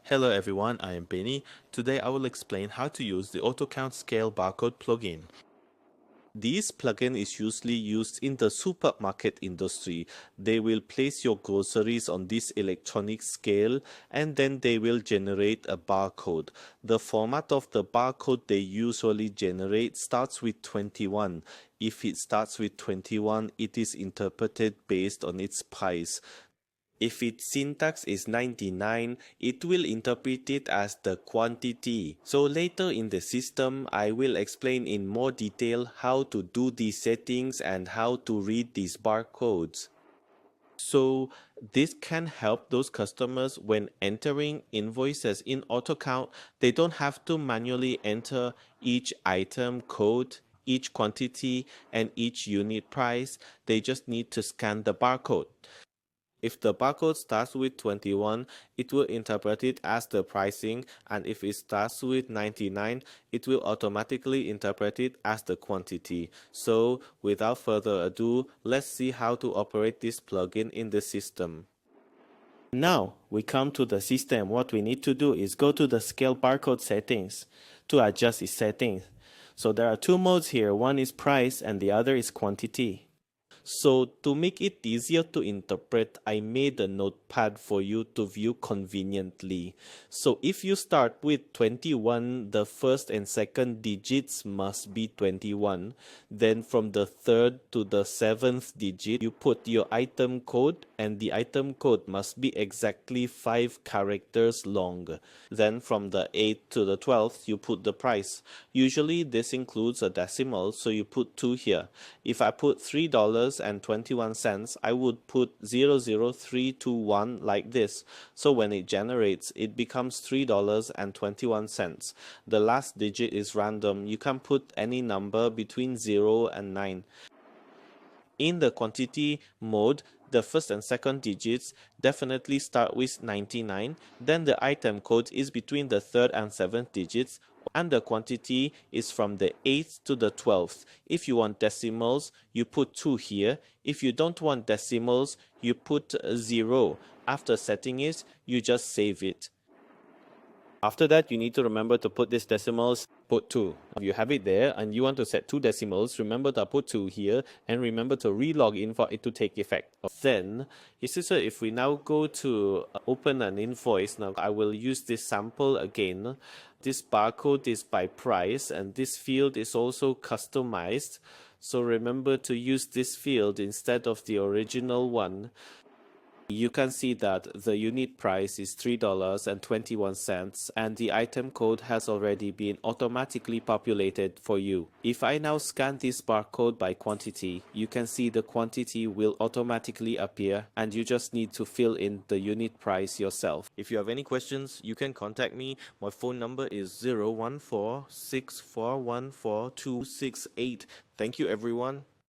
Hello everyone, I am Benny. Today I will explain how to use the AutoCount Scale Barcode Plugin. This plugin is usually used in the supermarket industry. They will place your groceries on this electronic scale and then they will generate a barcode. The format of the barcode they usually generate starts with 21. If it starts with 21, it is interpreted based on its price. If its syntax is 99, it will interpret it as the quantity. So later in the system, I will explain in more detail how to do these settings and how to read these barcodes. So this can help those customers when entering invoices in AutoCount. They don't have to manually enter each item code, each quantity, and each unit price. They just need to scan the barcode. If the barcode starts with 21, it will interpret it as the pricing, and if it starts with 99, it will automatically interpret it as the quantity. So without further ado, let's see how to operate this plugin in the system. Now we come to the system. What we need to do is go to the scale barcode settings to adjust its settings. So there are two modes here. One is price and the other is quantity. So to make it easier to interpret, I made a notepad for you to view conveniently. So if you start with 21, the first and second digits must be 21. Then from the third to the seventh digit, you put your item code, and the item code must be exactly 5 characters long. Then from the 8th to the 12th, you put the price. Usually this includes a decimal, so you put 2 here. If I put $3.21, I would put 00321 like this. So when it generates, it becomes $3.21. The last digit is random. You can put any number between 0 and 9. In the quantity mode, the first and second digits definitely start with 99. Then the item code is between the third and seventh digits, and the quantity is from the 8th to the 12th. If you want decimals, you put 2 here. If you don't want decimals, you put 0. After setting it, you just save it. After that, you need to remember to put these decimals, put 2. If you have it there and you want to set 2 decimals, remember to put 2 here and remember to re-log in for it to take effect. Then, if we now go to open an invoice, now I will use this sample again. This barcode is by price and this field is also customized. So remember to use this field instead of the original one. You can see that the unit price is $3.21 and the item code has already been automatically populated for you. If I now scan this barcode by quantity, you can see the quantity will automatically appear and you just need to fill in the unit price yourself. If you have any questions, you can contact me. My phone number is 014-6414268. Thank you everyone.